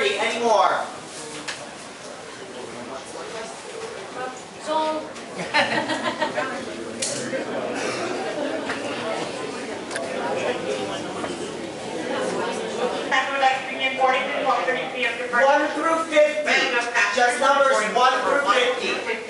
Ferry. Any more? So. One through 50. Just numbers 1 through 50.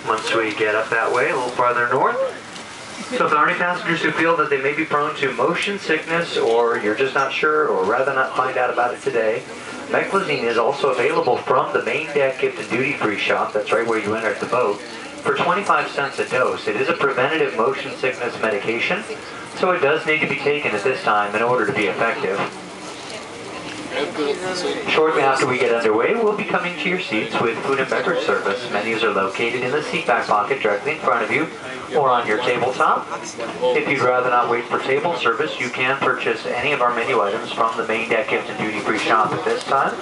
Once we get up that way, a little farther north. So if there are any passengers who feel that they may be prone to motion sickness, or you're just not sure, or rather not find out about it today, meclizine is also available from the main deck gift and duty-free shop. That's right where you enter the boat, for 25 cents a dose. It is a preventative motion sickness medication, so it does need to be taken at this time in order to be effective. Shortly after we get underway, we'll be coming to your seats with food and beverage service. Menus are located in the seat back pocket directly in front of you or on your tabletop. If you'd rather not wait for table service, you can purchase any of our menu items from the main deck gift and duty free shop at this time.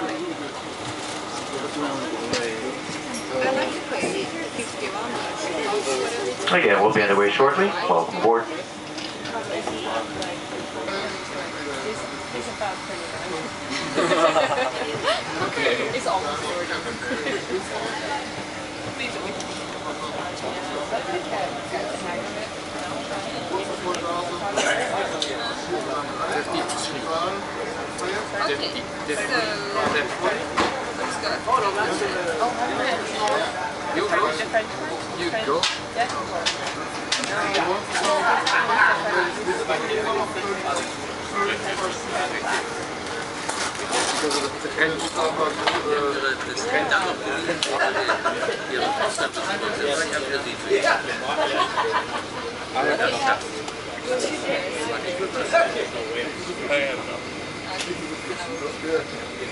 Again, we'll be underway shortly. Welcome aboard. Okay. It's almost over. You go.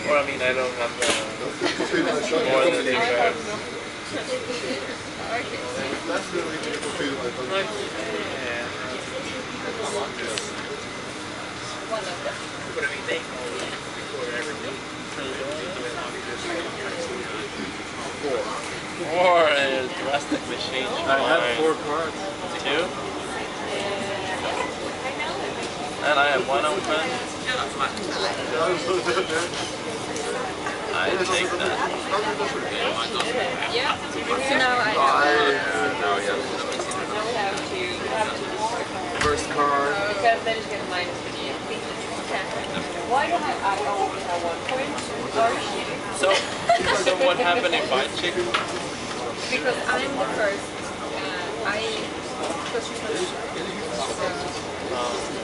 Well, I mean, I don't have more than you have. Four is drastically changed. I have 4 cards. 2. And I have 1 open. I take that. Yeah. So now I have to First card. because then it's gonna minus the Why do I only have 1 point? So what happened if I check? Because I'm the first. Because she's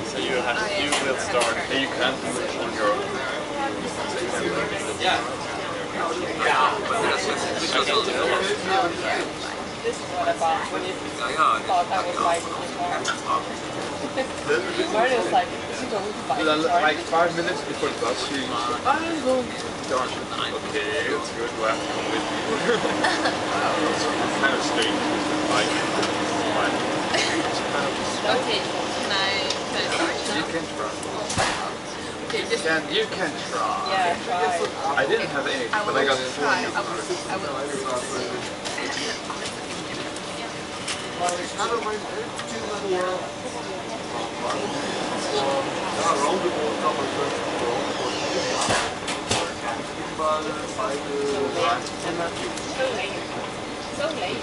So you will start. And you can't move on your own. Yeah. This is what I bought when it thought I was biting his arm. Marty was like, you don't bite his arm. Like 5 minutes before the bus, she I will. Gosh, okay, it's good. Do I have to come with you? It's kind of strange. Like, Okay, can I start now? you can try. Okay, just You can try. yeah, try. I didn't have any, but I got 4 new cards. So late.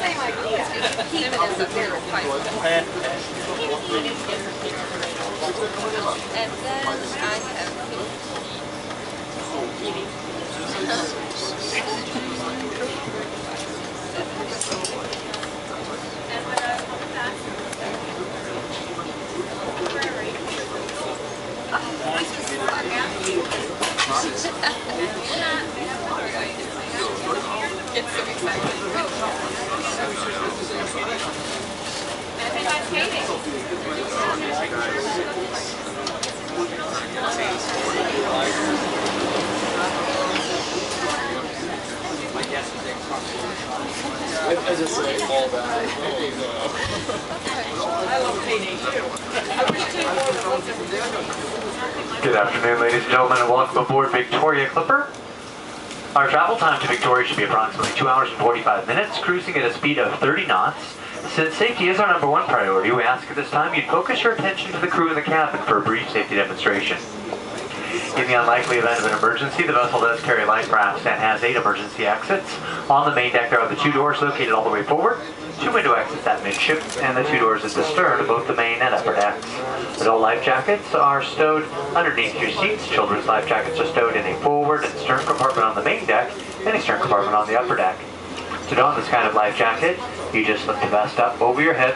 Same idea. Keep it as a zero price. And then I have it's so exciting. I just say all that. I love painting too. I wish I Good afternoon, ladies and gentlemen, and welcome aboard Victoria Clipper. Our travel time to Victoria should be approximately 2 hours and 45 minutes, cruising at a speed of 30 knots. Since safety is our #1 priority, we ask at this time you'd focus your attention to the crew in the cabin for a brief safety demonstration. In the unlikely event of an emergency, the vessel does carry life rafts and has 8 emergency exits. On the main deck there are the 2 doors located all the way forward, 2 window exits at midship, and the 2 doors at the stern of both the main and upper decks. Adult life jackets are stowed underneath your seats. Children's life jackets are stowed in a forward and stern compartment on the main deck and a stern compartment on the upper deck. To don this kind of life jacket, you just lift the vest up over your head,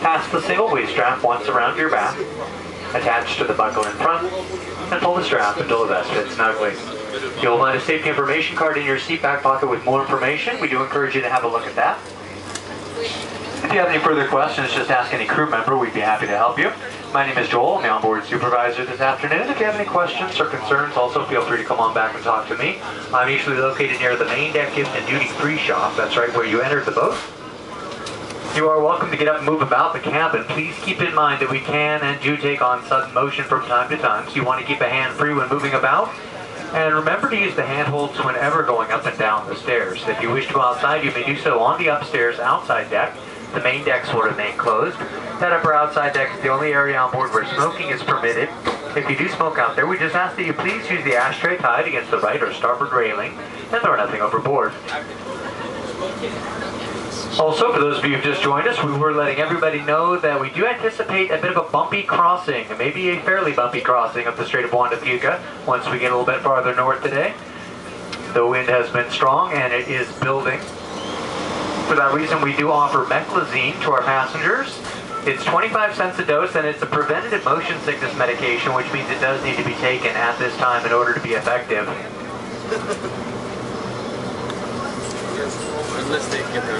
pass the single waist strap once around your back, attach to the buckle in front, and pull the strap until the vest fits snugly. You'll find a safety information card in your seat back pocket with more information. We do encourage you to have a look at that. If you have any further questions, just ask any crew member. We'd be happy to help you. My name is Joel. I'm the onboard supervisor this afternoon. If you have any questions or concerns, also feel free to come on back and talk to me. I'm usually located near the main deck gift and duty-free shop. That's right where you entered the boat. You are welcome to get up and move about the cabin. Please keep in mind that we can and do take on sudden motion from time to time, so you want to keep a hand free when moving about. And remember to use the handholds whenever going up and down the stairs. If you wish to go outside, you may do so on the upstairs outside deck. The main decks will remain closed. That upper outside deck is the only area on board where smoking is permitted. If you do smoke out there, we just ask that you please use the ashtray tied against the right or starboard railing and throw nothing overboard. Also, for those of you who've just joined us, we were letting everybody know that we do anticipate a bit of a bumpy crossing, maybe a fairly bumpy crossing of the Strait of Juan de Fuca once we get a little bit farther north today. The wind has been strong and it is building. For that reason, we do offer meclizine to our passengers. It's 25 cents a dose, and it's a preventative motion sickness medication, which means it does need to be taken at this time in order to be effective.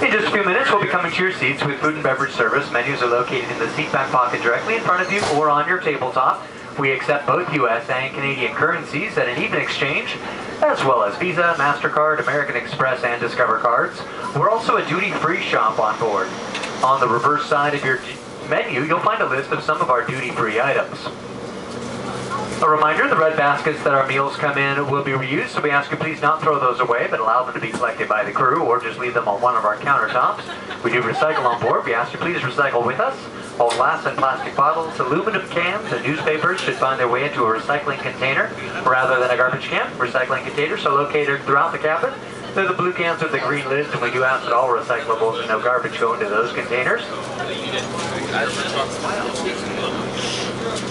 In just a few minutes, we'll be coming to your seats with food and beverage service. Menus are located in the seat back pocket directly in front of you or on your tabletop. We accept both U.S. and Canadian currencies at an even exchange, as well as Visa, MasterCard, American Express, and Discover cards. We're also a duty-free shop on board. On the reverse side of your menu, you'll find a list of some of our duty-free items. A reminder, the red baskets that our meals come in will be reused, so we ask you please not throw those away, but allow them to be collected by the crew, or just leave them on one of our countertops. We do recycle on board. We ask you please recycle with us. All glass and plastic bottles, aluminum cans, and newspapers should find their way into a recycling container rather than a garbage can. Recycling containers are located throughout the cabin. They're the blue cans with the green lids, and we do ask that all recyclables and no garbage go into those containers.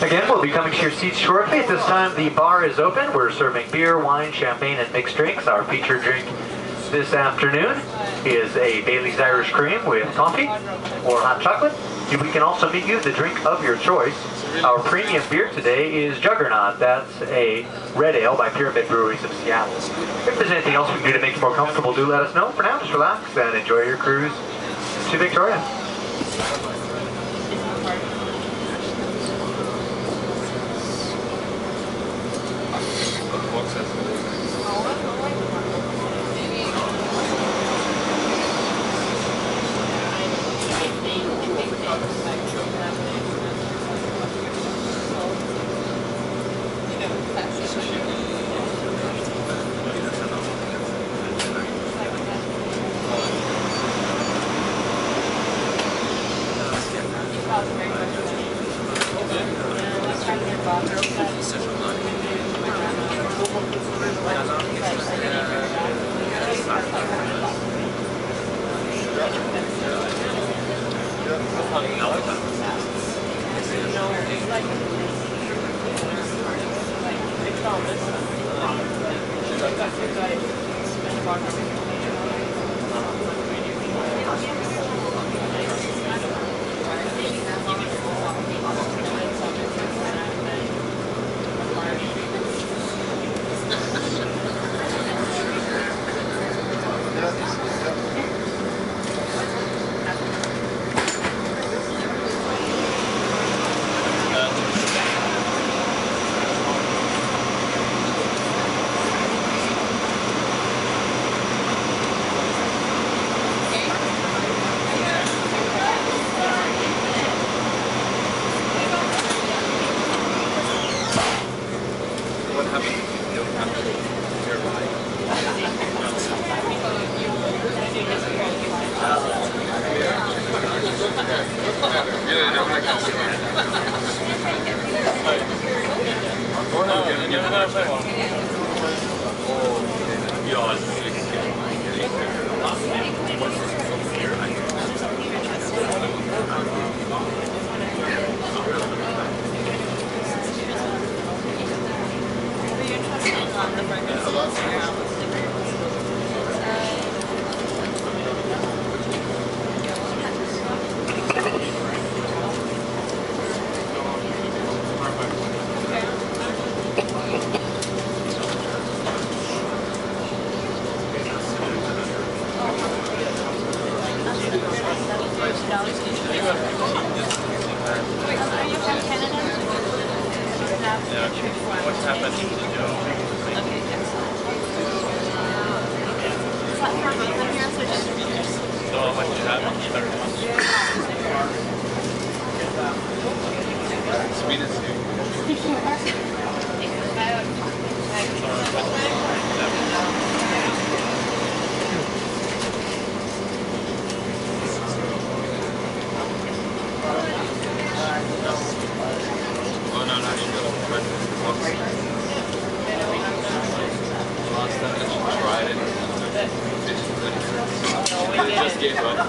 Again, we'll be coming to your seats shortly. At this time, the bar is open. We're serving beer, wine, champagne, and mixed drinks. Our featured drink this afternoon is a Bailey's Irish Cream with coffee or hot chocolate. We can also meet you the drink of your choice. Our premium beer today is Juggernaut. That's a red ale by Pier Breweries of Seattle. If there's anything else we can do to make you more comfortable, do let us know. For now, just relax and enjoy your cruise to Victoria.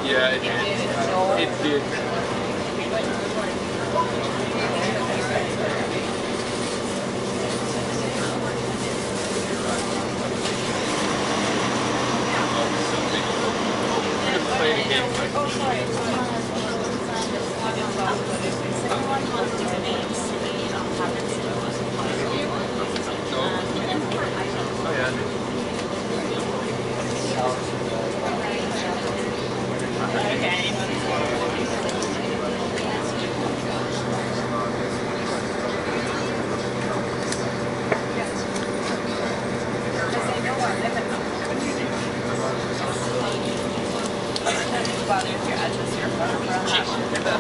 Yeah, it did. It did.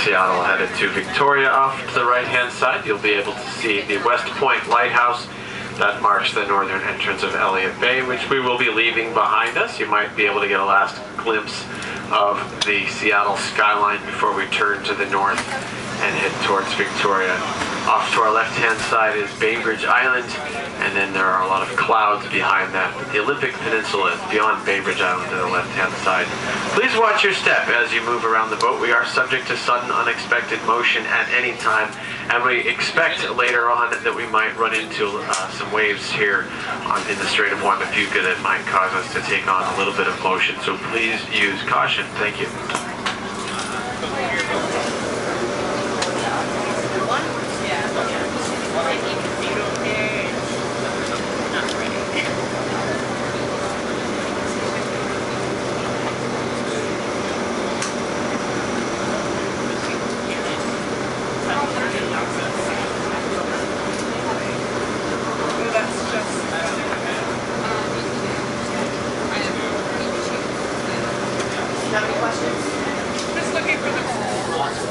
Seattle headed to Victoria. Off to the right-hand side, you'll be able to see the West Point Lighthouse. That marks the northern entrance of Elliott Bay, which we will be leaving behind us. You might be able to get a last glimpse of the Seattle skyline before we turn to the north and head towards Victoria. Off to our left-hand side is Bainbridge Island, and then there are a lot of clouds behind that. The Olympic Peninsula is beyond Bainbridge Island to the left-hand side. Please watch your step as you move around the boat. We are subject to sudden, unexpected motion at any time, and we expect later on that we might run into some waves here in the Strait of Huamachuca that might cause us to take on a little bit of motion, so please use caution. Thank you. Have any questions? Just looking for the lots of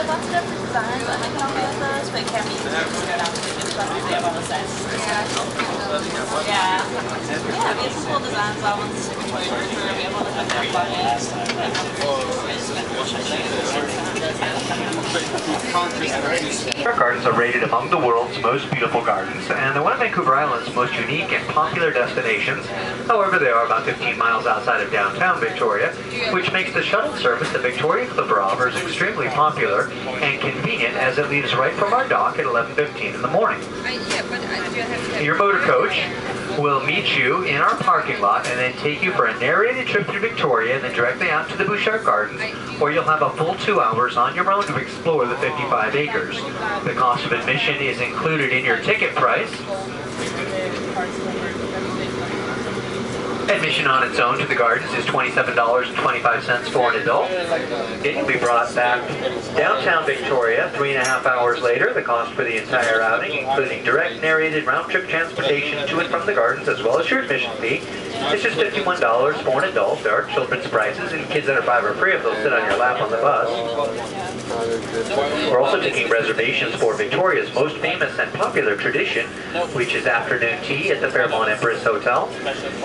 different designs that I can help you with those, but it can be easier to get out to just about the on the side. Yeah. Yeah, we have some cool designs on ones for be able to put their buddies. Our gardens are rated among the world's most beautiful gardens, and they're one of Vancouver Island's most unique and popular destinations. However, they are about 15 miles outside of downtown Victoria, which makes the shuttle service to Victoria Clipper offers extremely popular and convenient as it leaves right from our dock at 11:15 in the morning. Your motor coach will meet you in our parking lot and then take you for a narrated trip through Victoria and then directly out to the Bouchard Gardens, where you'll have a full 2 hours on your own to explore the 55 acres. The cost of admission is included in your ticket price. Admission on its own to the gardens is $27.25 for an adult. It can be brought back downtown Victoria 3.5 hours later. The cost for the entire outing, including direct narrated round-trip transportation to and from the gardens, as well as your admission fee, is just $51 for an adult. There are children's prices, and kids under 5 are free if they'll sit on your lap on the bus. We're also taking reservations for Victoria's most famous and popular tradition, which is afternoon tea at the Fairmont Empress Hotel.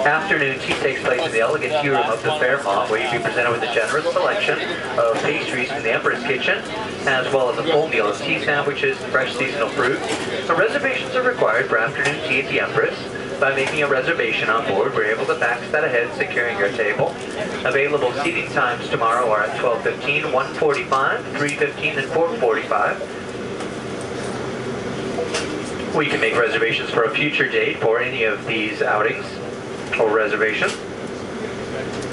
Afternoon tea takes place in the elegant tea room of the Fairmont, where you'll be presented with a generous selection of pastries from the Empress Kitchen, as well as a full meal of tea sandwiches and fresh seasonal fruit. So reservations are required for afternoon tea at the Empress. By making a reservation on board, we're able to fax that ahead, securing your table. Available seating times tomorrow are at 12:15, 1:45, 3:15, and 4:45. We can make reservations for a future date for any of these outings or reservations.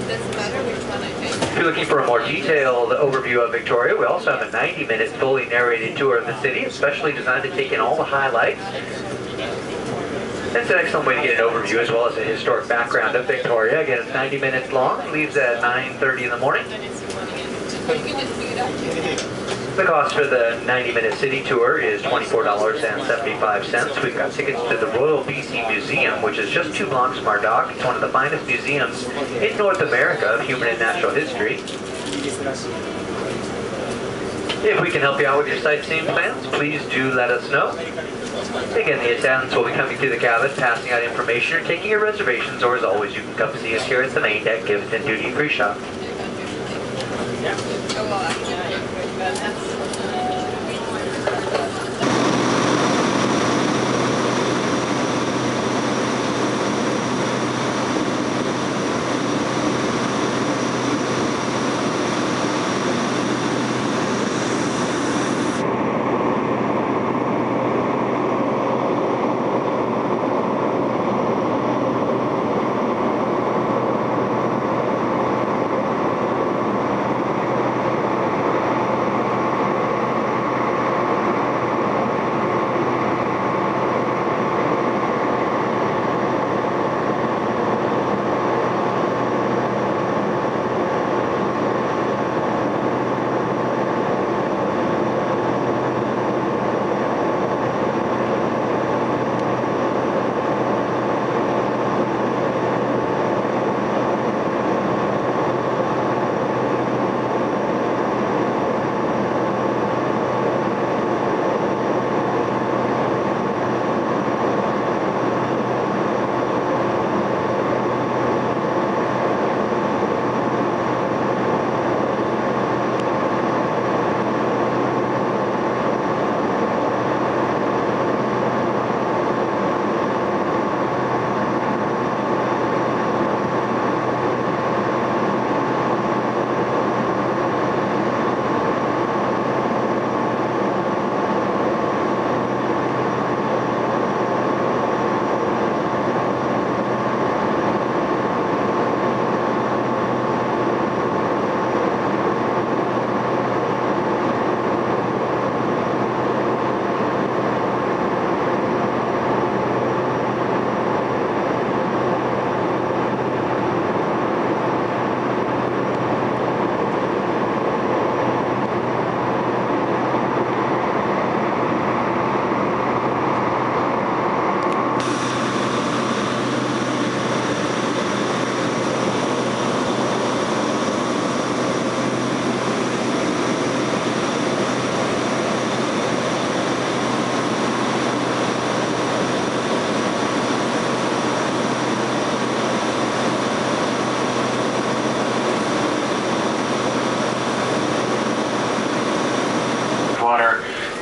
If you're looking for a more detailed overview of Victoria, we also have a 90-minute fully narrated tour of the city, especially designed to take in all the highlights. It's an excellent way to get an overview as well as a historic background of Victoria. Again, it's 90 minutes long, leaves at 9:30 in the morning. The cost for the 90-minute city tour is $24.75. We've got tickets to the Royal BC Museum, which is just 2 blocks from our dock. It's one of the finest museums in North America of human and natural history. If we can help you out with your sightseeing plans, please do let us know. Again, the attendants will be coming through the cabin, passing out information or taking your reservations, or as always, you can come see us here at the main deck, gift and duty free shop.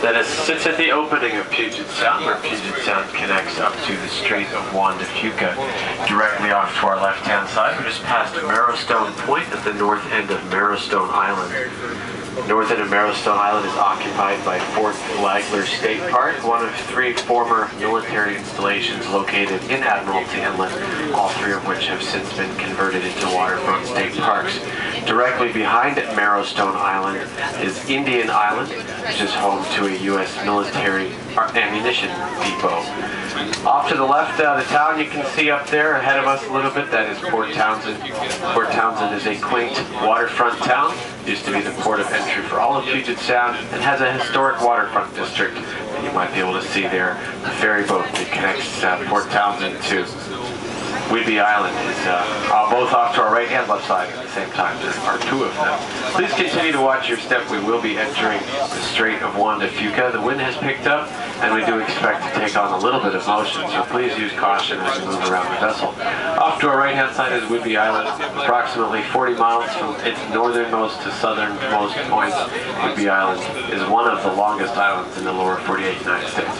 That sits at the opening of Puget Sound, where Puget Sound connects up to the Strait of Juan de Fuca. Directly off to our left-hand side, we're just past Marrowstone Point at the north end of Marrowstone Island. North end of Marrowstone Island is occupied by Fort Flagler State Park, one of 3 former military installations located in Admiralty Inlet, all 3 of which have since been converted into waterfront state parks. Directly behind Marrowstone Island is Indian Island, which is home to a U.S. military ammunition depot. Off to the left out of town, you can see up there ahead of us a little bit, that is Port Townsend. Port Townsend is a quaint waterfront town. Used to be the port of entry for all of Puget Sound and has a historic waterfront district. And you might be able to see there the ferry boat that connects Port Townsend to Whidbey Island is both off to our right and left side at the same time. There are 2 of them. Please continue to watch your step. We will be entering the Strait of Juan de Fuca. The wind has picked up, and we do expect to take on a little bit of motion, so please use caution as you move around the vessel. Off to our right-hand side is Whidbey Island, approximately 40 miles from its northernmost to southernmost point. Whidbey Island is one of the longest islands in the lower 48 United States.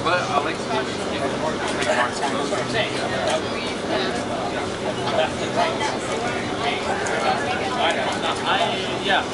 But I like to yeah.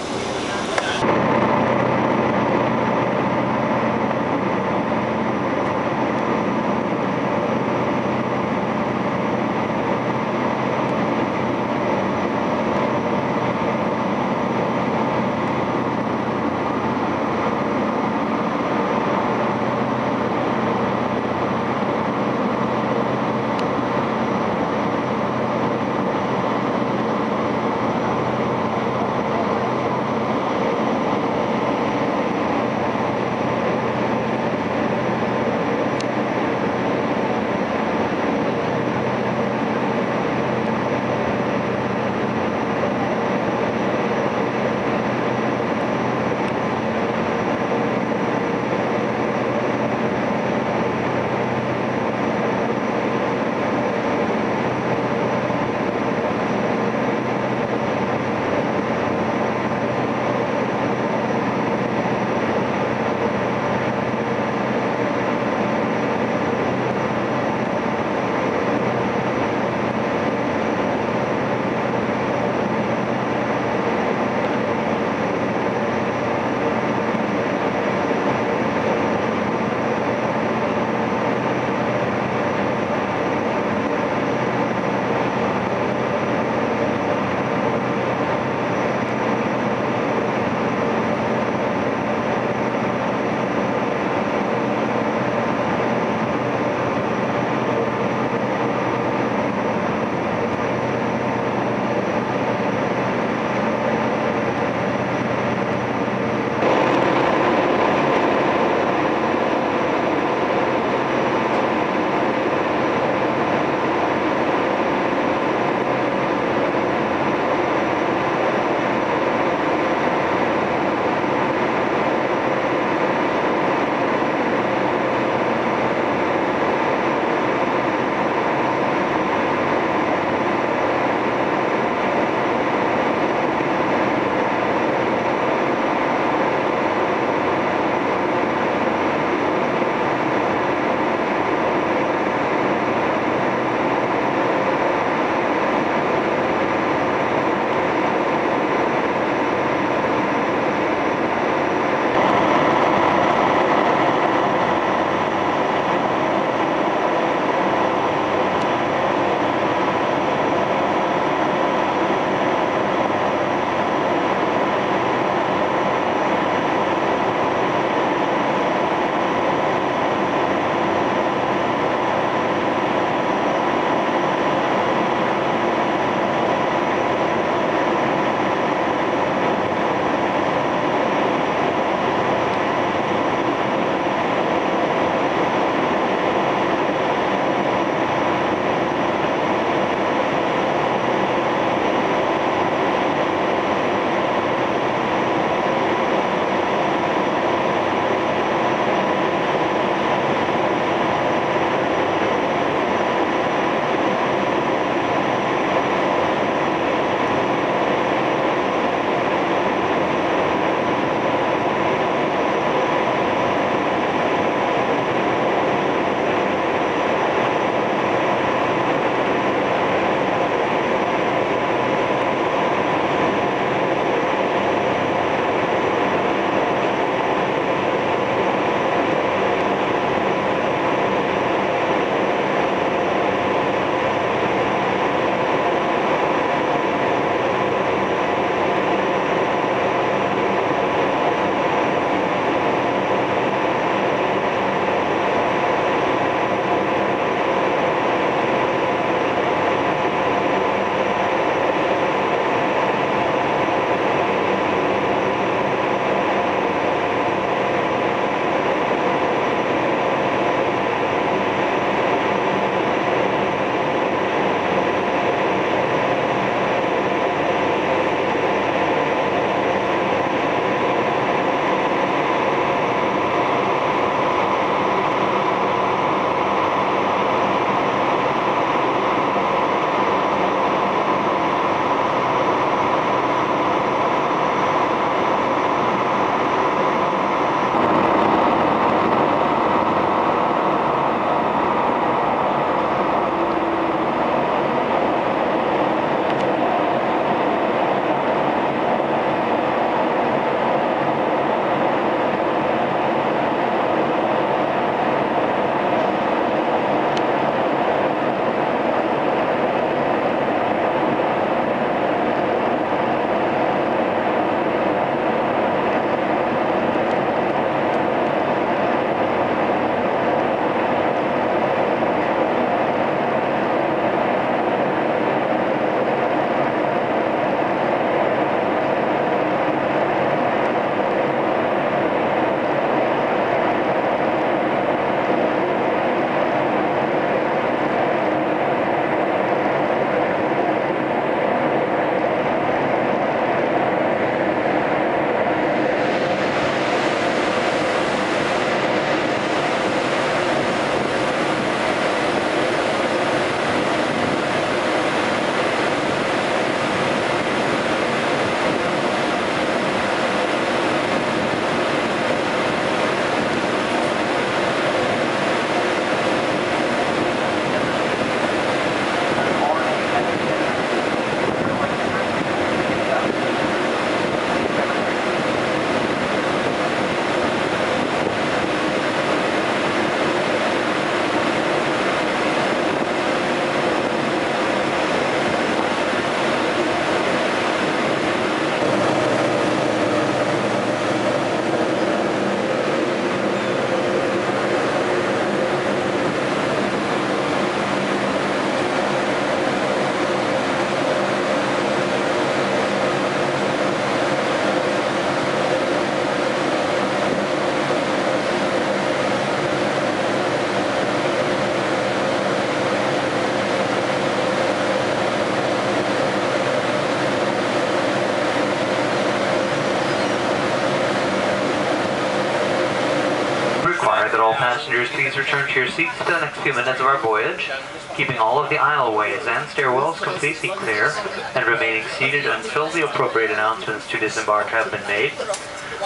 passengers please return to your seats for the next few minutes of our voyage, keeping all of the aisleways and stairwells completely clear and remaining seated until the appropriate announcements to disembark have been made.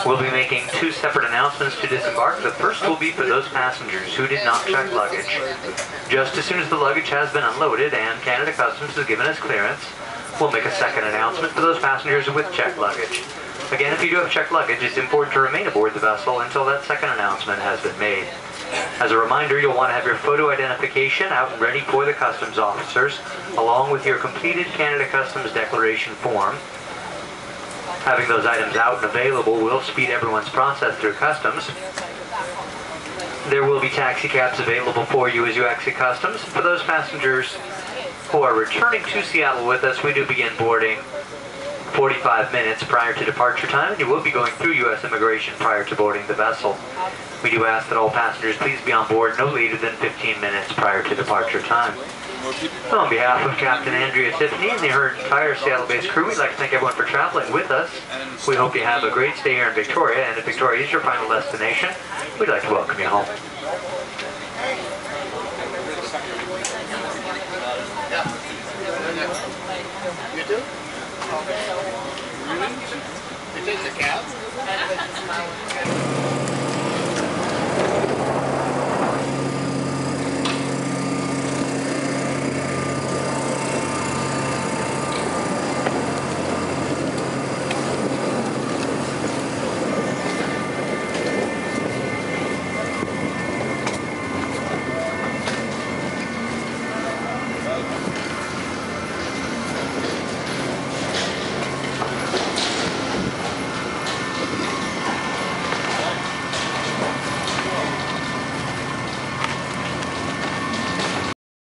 We'll be making 2 separate announcements to disembark. The first will be for those passengers who did not check luggage. Just as soon as the luggage has been unloaded and Canada Customs has given us clearance, we'll make a second announcement for those passengers with checked luggage. Again, if you do have checked luggage, it's important to remain aboard the vessel until that second announcement has been made. As a reminder, you'll want to have your photo identification out and ready for the customs officers, along with your completed Canada Customs declaration form. Having those items out and available will speed everyone's process through customs. There will be taxi cabs available for you as you exit customs. For those passengers who are returning to Seattle with us, we do begin boarding 45 minutes prior to departure time, and you will be going through U.S. immigration prior to boarding the vessel. We do ask that all passengers please be on board no later than 15 minutes prior to departure time. So on behalf of Captain Andrea Tiffany and her entire Seattle-based crew, we'd like to thank everyone for traveling with us. We hope you have a great stay here in Victoria, and if Victoria is your final destination, we'd like to welcome you home.